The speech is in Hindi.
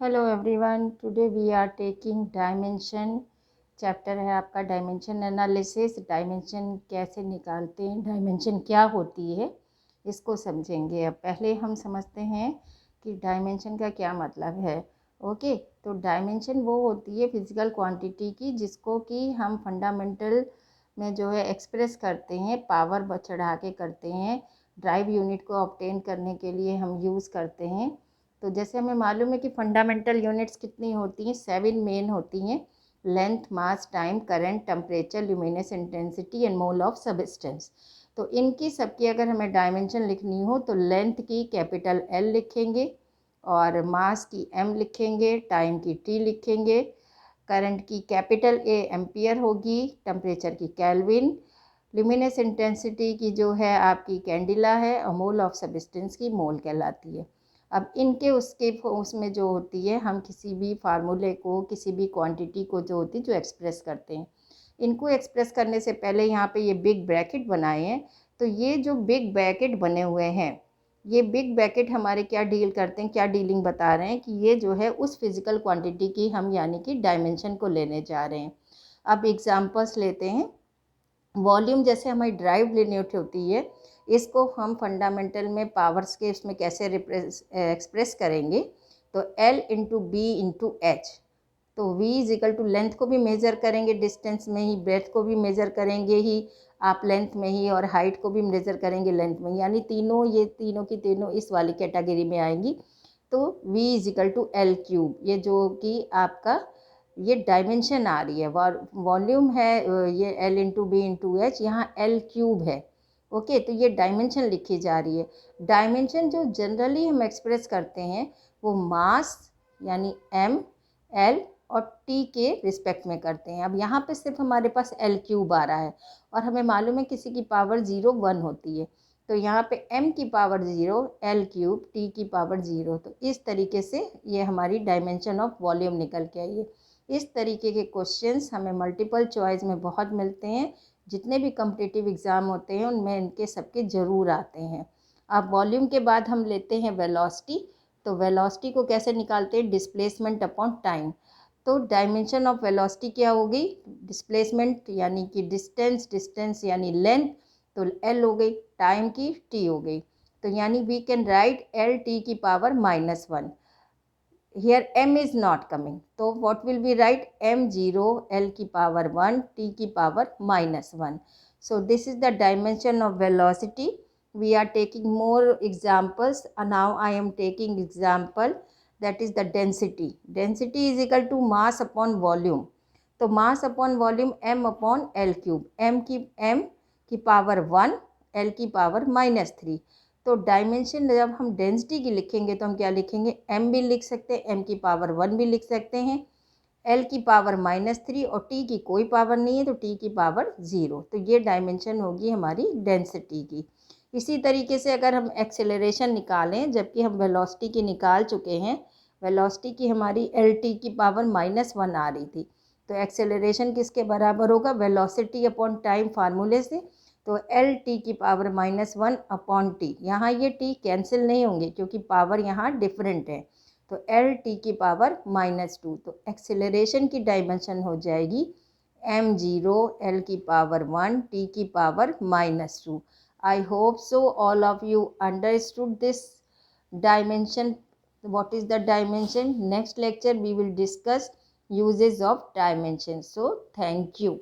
Hello everyone, today we are taking dimension. Chapter है आपका डायमेंशन एनालिसिस। डायमेंशन कैसे निकालते हैं, डायमेंशन क्या होती है, इसको समझेंगे। अब पहले हम समझते हैं कि डायमेंशन का क्या मतलब है। ओके, तो डायमेंशन वो होती है फिजिकल क्वांटिटी की जिसको कि हम फंडामेंटल में जो है एक्सप्रेस करते हैं, पावर चढ़ा के करते हैं, ड्राइव यूनिट को ऑब्टेन करने के लिए हम यूज़ करते हैं। तो जैसे हमें मालूम है कि फंडामेंटल यूनिट्स कितनी होती हैं, 7 मेन होती हैं। Length, mass, time, current, temperature, luminous intensity and mole of substance. तो इनकी सबकी अगर हमें डायमेंशन लिखनी हो तो लेंथ की कैपिटल L लिखेंगे, और मास की M लिखेंगे, टाइम की T लिखेंगे, करंट की कैपिटल A एम्पियर होगी, टेम्परेचर की केल्विन, ल्यूमिनस इंटेंसिटी की जो है आपकी कैंडिला है, और मोल ऑफ सब्सटेंस की मोल कहलाती है। अब इनके उसमें जो होती है, हम किसी भी फार्मूले को, किसी भी क्वांटिटी को जो होती है जो एक्सप्रेस करते हैं, इनको एक्सप्रेस करने से पहले यहाँ पे ये बिग ब्रैकेट बनाए हैं। तो ये जो बिग ब्रैकेट बने हुए हैं, ये बिग ब्रैकेट हमारे क्या डील करते हैं, क्या डीलिंग बता रहे हैं कि ये जो है उस फिजिकल क्वांटिटी की हम यानी कि डायमेंशन को लेने जा रहे हैं। अब एग्जांपल्स लेते हैं। वॉल्यूम जैसे हमारी ड्राइव यूनिट होती है, इसको हम फंडामेंटल में पावर्स के उसमें कैसे एक्सप्रेस करेंगे, तो L into B into H. तो V is equal to length को भी मेज़र करेंगे डिस्टेंस में ही, ब्रेथ को भी मेज़र करेंगे ही आप लेंथ में ही, और हाइट को भी मेज़र करेंगे लेंथ में ही, यानी तीनों ये तीनों की तीनों इस वाली कैटेगरी में आएंगी। तो V is equal to L cube, ये जो कि आपका ये डायमेंशन आ रही है। वॉल्यूम है ये L into B into H, यहाँ L क्यूब है। ओके, तो ये डायमेंशन लिखी जा रही है। डायमेंशन जो जनरली हम एक्सप्रेस करते हैं वो मास यानी M, L और T के रिस्पेक्ट में करते हैं। अब यहाँ पे सिर्फ हमारे पास L क्यूब आ रहा है, और हमें मालूम है किसी की पावर 0 1 होती है, तो यहाँ पे M की पावर 0, L क्यूब, T की पावर 0। तो इस तरीके से ये हमारी डायमेंशन ऑफ वॉल्यूम निकल के आई है। इस तरीके के क्वेश्चंस हमें मल्टीपल चॉइस में बहुत मिलते हैं। जितने भी कॉम्पिटिटिव एग्ज़ाम होते हैं उनमें इनके सबके ज़रूर आते हैं। अब वॉल्यूम के बाद हम लेते हैं वेलोसिटी। तो वेलोसिटी को कैसे निकालते हैं, डिस्प्लेसमेंट अपॉन टाइम। तो डायमेंशन ऑफ वेलोसिटी क्या होगी, डिस्प्लेसमेंट यानी कि डिस्टेंस, डिस्टेंस यानी लेंथ, तो L हो गई, टाइम की T हो गई। तो यानी वी कैन राइट LT की power -1। here M is not coming, so what will be write, M0, L की power 1, T की power -1. So this is the dimension of velocity. We are taking more examples. Now I am taking example, that is the density. Density is equal to mass upon volume. तो mass upon volume M upon L cube. M की power 1, L की power -3। तो डायमेंशन जब हम डेंसिटी की लिखेंगे तो हम क्या लिखेंगे, M भी लिख सकते हैं, M की पावर 1 भी लिख सकते हैं, L की पावर -3, और T की कोई पावर नहीं है तो T की पावर 0। तो ये डायमेंशन होगी हमारी डेंसिटी की। इसी तरीके से अगर हम एक्सेलरेशन निकालें, जबकि हम वेलोसिटी की निकाल चुके हैं, वेलोसिटी की हमारी LT की पावर -1 आ रही थी, तो एक्सेलरेशन किसके बराबर होगा, वेलोसिटी अपॉन टाइम फार्मूले से। तो LT की पावर -1 अपॉन T, यहाँ ये T कैंसिल नहीं होंगे क्योंकि पावर यहाँ डिफरेंट है, तो LT की पावर -2। तो एक्सेलरेशन की डायमेंशन हो जाएगी M0, L की पावर 1, T की power -2। I hope so all of you understood this dimension. What is the dimension? Next lecture we will discuss uses of dimension. So thank you.